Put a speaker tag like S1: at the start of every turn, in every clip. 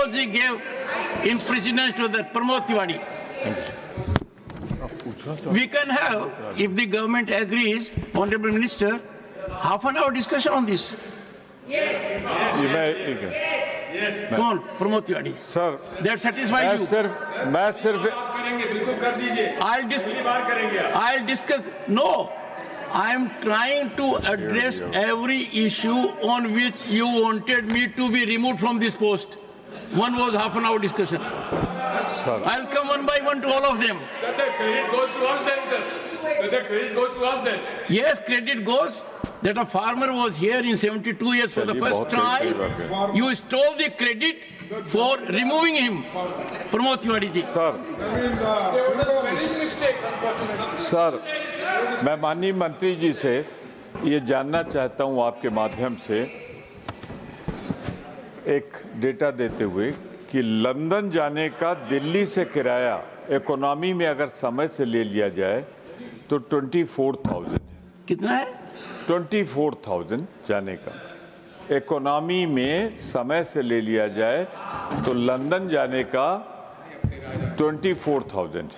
S1: Pramod ji gave in precedence to that Pramod Tiwari. We can have, if the government agrees, Honorable Minister, half an hour discussion on this. Come on, Pramod Tiwari.
S2: Sir,
S1: That satisfies you.
S2: मैं सिर्फ
S1: I'll discuss. No, I am trying to address every issue on which you wanted me to be removed from this post. One was half an hour discussion.
S2: Sir.
S1: I'll come one by one to all of them.
S3: The credit goes to us then, sir. The credit goes to us then.
S1: Yes, credit goes that a farmer was here in 72 years for the first time. You stole the credit for removing him. Pramod Tiwari ji.
S2: Sir, मैं माननीय मंत्री जी से ये जानना चाहता हूँ आपके माध्यम से एक डेटा देते हुए कि लंदन जाने का दिल्ली से किराया इकोनॉमी में अगर समय से ले लिया जाए तो 24,000
S1: कितना है?
S2: 24,000 जाने का। इकोनॉमी में समय से ले लिया जाए तो लंदन जाने का 24,000।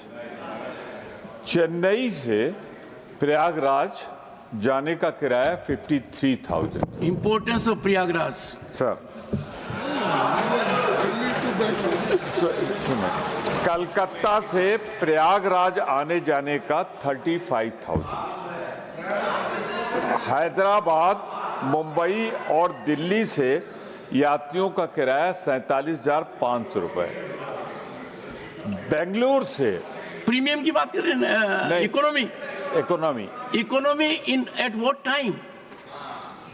S2: चेन्नई से प्रयागराज जाने का किराया 53,000।
S1: Importance of Prayagraj.
S2: Sir, Calcutta से प्रयागराज आने जाने का 35,000। हैदराबाद, मुंबई और दिल्ली से यात्रियों का किराया 47,500 रुपए। बेंगलुरु से
S1: प्रीमियम की बात कर रहे हैं? Economy
S2: economy
S1: in at what time?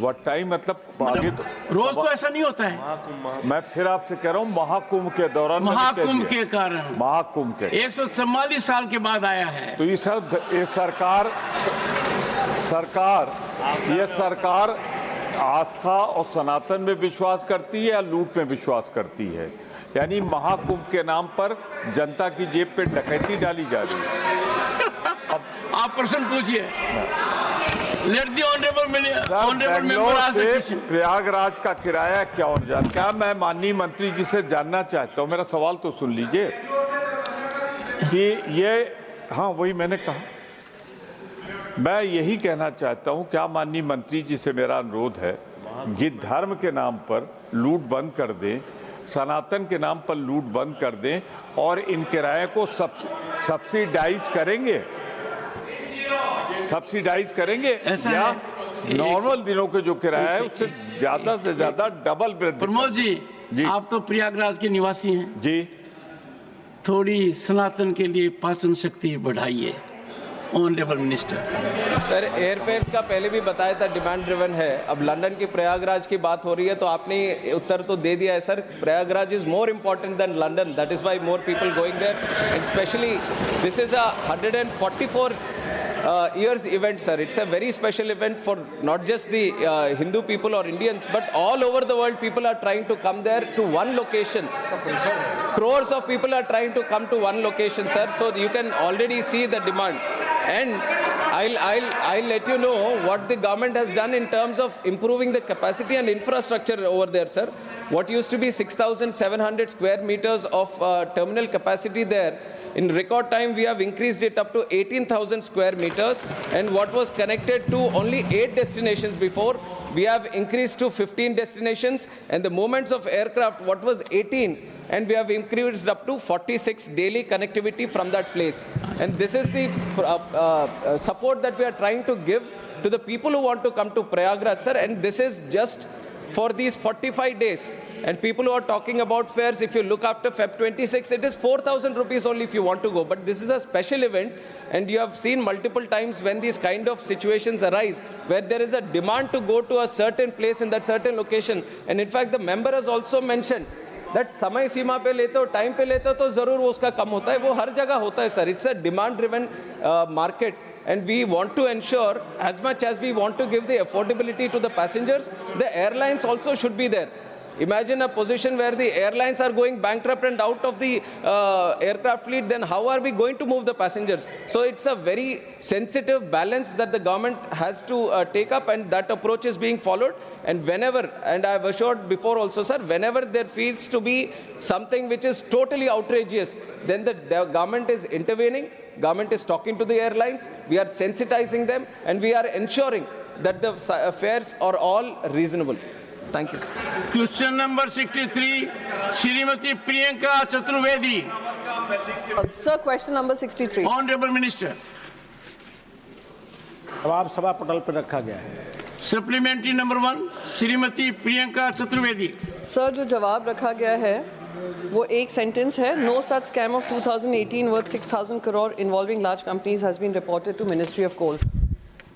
S2: What time मतलब आगे तो
S1: रोज तो ऐसा नहीं होता है।
S2: मैं फिर आपसे कह रहा हूँ महाकुंभ के दौरान,
S1: महाकुंभ के कारण,
S2: महाकुंभ के
S1: 144 साल के बाद आया है।
S2: तो ये सरकार आस्था और सनातन में विश्वास करती है या लूट में विश्वास करती है? यानी महाकुंभ के नाम पर जनता की जेब पे डकैती डाली जा रही है।
S1: अब आप प्रश्न पूछिए। Let the honourable member ask the question.
S2: Prayagraj का किराया क्या होना चाहिए? क्या मैं माननीय मंत्री जी से जानना चाहता हूँ, मेरा सवाल तो सुन लीजिए कि ये, हाँ वही मैंने कहा, मैं यही कहना चाहता हूँ, क्या माननीय मंत्री जी से मेरा अनुरोध है कि धर्म के नाम पर लूट बंद कर दें, सनातन के नाम पर लूट बंद कर दें और इन किराए को सब्सिडाइज करेंगे या नॉर्मल दिनों के जो किराया है उससे ज्यादा से ज्यादा डबल वृद्धि।
S1: प्रमोद जी, आप तो प्रयागराज के निवासी हैं
S2: जी,
S1: थोड़ी सनातन के लिए पाचन शक्ति बढ़ाइए। Honourable minister.
S4: सर, एयरफेयर्स का पहले भी बताया था डिमांड ड्रिवन है। अब लंदन की प्रयागराज की बात हो रही है तो आपने उत्तर तो दे दिया है sir. Prayagraj is more important than London, that is why more people going there and specially this is a 144 years event, sir. It's a very special event for not just the Hindu people or Indians, but all over the world. People are trying to come there to one location. Crores of people are trying to come to one location, sir. So you can already see the demand. And I'll let you know what the government has done in terms of improving the capacity and infrastructure over there, sir. What used to be 6,700 square meters of terminal capacity there, in record time we have increased it up to 18,000 square meters, and what was connected to only 8 destinations before, we have increased to 15 destinations, and the movements of aircraft, what was 18, and we have increased up to 46 daily connectivity from that place. And this is the support that we are trying to give to the people who want to come to Prayagraj, sir, and this is just for these 45 days. And people who are talking about fares, if you look after Feb 26, it is 4,000 rupees only if you want to go. But this is a special event, and you have seen multiple times when these kind of situations arise, where there is a demand to go to a certain place in that certain location. And in fact, the member has also mentioned that समय सीमा पे लेते हो, time पे लेते हो तो जरूर वो उसका कम होता है, वो हर जगह होता है sir. It's a demand driven market. And we want to ensure, as much as we want to give the affordability to the passengers, the airlines also should be there. Imagine a position where the airlines are going bankrupt and out of the aircraft fleet, then how are we going to move the passengers? So it's a very sensitive balance that the government has to take up, and that approach is being followed. And whenever, and I've assured before also, sir, whenever there feels to be something which is totally outrageous, then the government is intervening, government is talking to the airlines, we are sensitizing them, and we are ensuring that the fares are all reasonable. Thank you, sir.
S1: Question number 63, Shrimati Priyanka Chaturvedi.
S5: Sir, question number 63.
S1: Honorable Minister.
S6: जवाब सभा पटल पर रखा गया है।
S1: Supplementary number 1, Shrimati Priyanka Chaturvedi.
S5: Sir, जो जवाब रखा गया है वो एक सेंटेंस है, no such scam of 2018 worth 6,000 crore involving large companies has been reported to ministry of coal.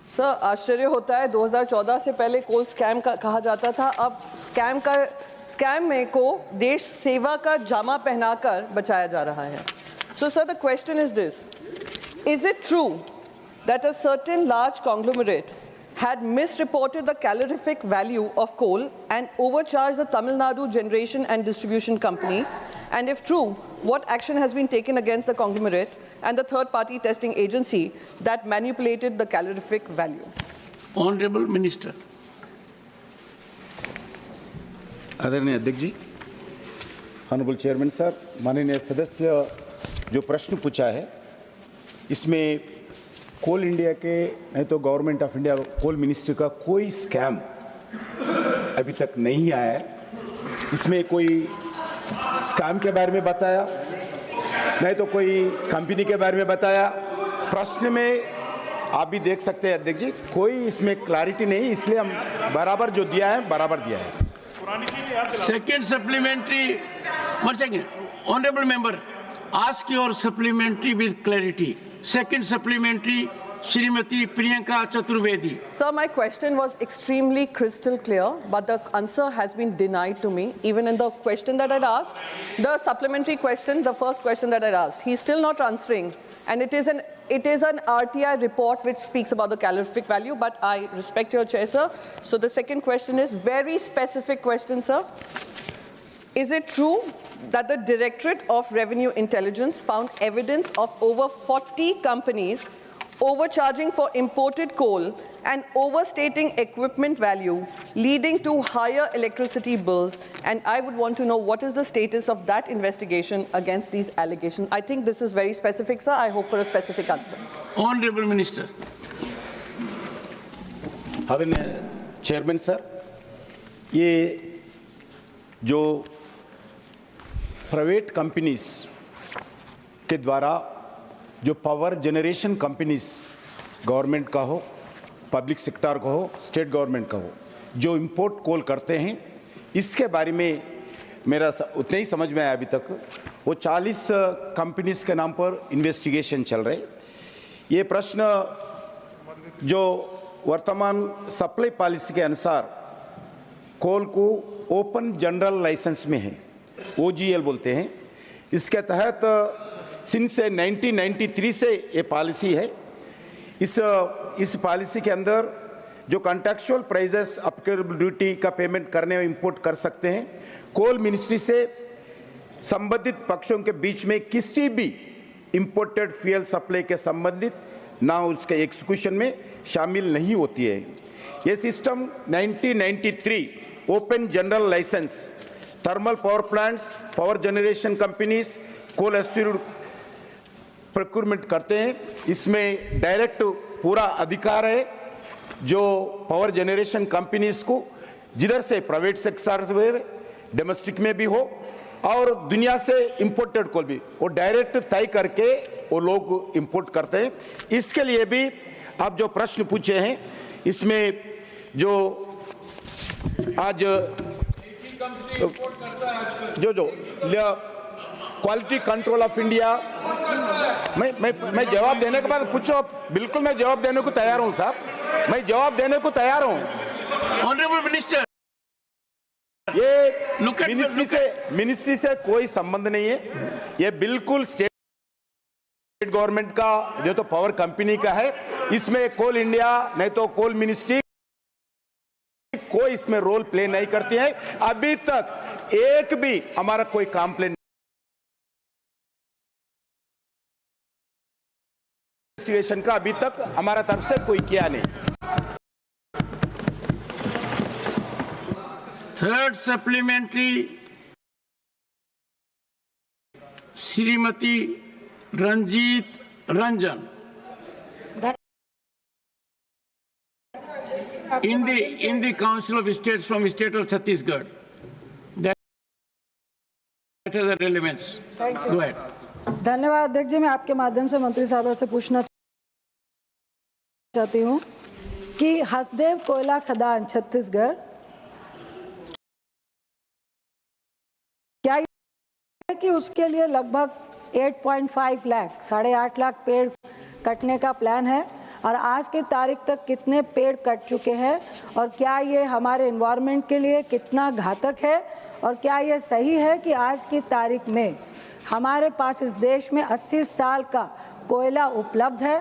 S5: Sir, आश्चर्य होता है, 2014 से पहले कोल स्कैम का कहा जाता था, अब स्कैम में को देश सेवा का जामा पहनाकर बचाया जा रहा है। So sir, the question is this, is it true that a certain large conglomerate had misreported the calorific value of coal and overcharged the Tamil Nadu Generation and Distribution Company? And if true, what action has been taken against the conglomerate and the third-party testing agency that manipulated the calorific value?
S1: Honorable Minister.
S7: आदरणीय अध्यक्ष जी, honourable chairman साहब, माननीय सदस्य जो प्रश्न पूछा है इसमें कोल इंडिया के नहीं तो government of India coal ministry का कोई स्कैम अभी तक नहीं आया है। इसमें कोई स्कैम के बारे में बताया नहीं तो कोई कंपनी के बारे में बताया। प्रश्न में आप भी देख सकते हैं अध्यक्ष जी, कोई इसमें क्लैरिटी नहीं, इसलिए हम बराबर जो दिया है बराबर दिया है।
S1: Second supplementary, 1 second. Honorable member, ask your supplementary with clarity. Second supplementary, Shrimati Priyanka Chaturvedi.
S5: Sir, my question was extremely crystal clear, but the answer has been denied to me, even in the question that I'd asked. The supplementary question, the first question that I'd asked, he's still not answering. And it is an RTI report which speaks about the calorific value, but I respect your chair, sir. So the second question is very specific question, sir. Is it true that the Directorate of Revenue Intelligence found evidence of over 40 companies overcharging for imported coal and overstating equipment value, leading to higher electricity bills? And I would want to know what is the status of that investigation against these allegations. I think this is very specific, sir. I hope for a specific answer.
S1: Honorable Minister.
S7: आदरणीय chairman sir, ये जो private companies के द्वारा जो power generation companies government का हो, public sector का हो, स्टेट गवर्नमेंट का हो, जो इंपोर्ट कोल करते हैं, इसके बारे में मेरा उतना ही समझ में आया अभी तक। वो 40 कंपनीज के नाम पर इन्वेस्टिगेशन चल रहे। ये प्रश्न जो वर्तमान सप्लाई पॉलिसी के अनुसार कोल को ओपन जनरल लाइसेंस में है, OGL बोलते हैं, इसके तहत सिंस 1993 से ये पॉलिसी है। इस पॉलिसी के अंदर जो कॉन्ट्रैक्चुअल प्राइजेस एप्लीकेबल ड्यूटी का पेमेंट करने में इंपोर्ट कर सकते हैं। कोल मिनिस्ट्री से संबंधित पक्षों के बीच में किसी भी इंपोर्टेड फ्यूल सप्लाई के संबंधित ना उसके एग्जीक्यूशन में शामिल नहीं होती है। ये system 1993 open general licence thermal power plants, power generation companies coal assured procurement करते हैं। इसमें डायरेक्ट पूरा अधिकार है जो पावर जनरेशन कंपनीज को, जिधर से प्राइवेट सेक्टर में, डोमेस्टिक में भी हो और दुनिया से इंपोर्टेड कोल भी, वो डायरेक्ट तय करके वो लोग इंपोर्ट करते हैं। इसके लिए भी आप जो प्रश्न पूछे हैं, इसमें जो आज जो क्वालिटी कंट्रोल ऑफ इंडिया, मैं जवाब देने के बाद पूछो, बिल्कुल मैं जवाब देने को तैयार हूं साहब, मैं जवाब देने को तैयार हूं।
S1: Honorable Minister.
S7: ये मिनिस्ट्री से कोई संबंध नहीं है, ये बिल्कुल स्टेट गवर्नमेंट का जो तो पावर कंपनी का है। इसमें कोल इंडिया नहीं तो कोल मिनिस्ट्री कोई इसमें रोल प्ले नहीं करती है। अभी तक एक भी हमारा कोई कंप्लेंट इन्वेस्टिगेशन का अभी तक हमारा तरफ से कोई किया नहीं।
S1: Third supplementary, Shrimati Ranjeet Ranjan, in the Council of States from state of Chhattisgarh. That has the relevance. Go ahead.
S8: धन्यवाद अध्यक्ष जी। मैं आपके माध्यम से मंत्री साहब से पूछना चाहती हूँ कि हसदेव कोयला खदान छत्तीसगढ़, क्या है कि उसके लिए लगभग 8.5 लाख 8.5 लाख पेड़ कटने का प्लान है, और आज की तारीख तक कितने पेड़ कट चुके हैं, और क्या ये हमारे एनवायरनमेंट के लिए कितना घातक है, और क्या ये सही है कि आज की तारीख में हमारे पास इस देश में 80 साल का कोयला उपलब्ध है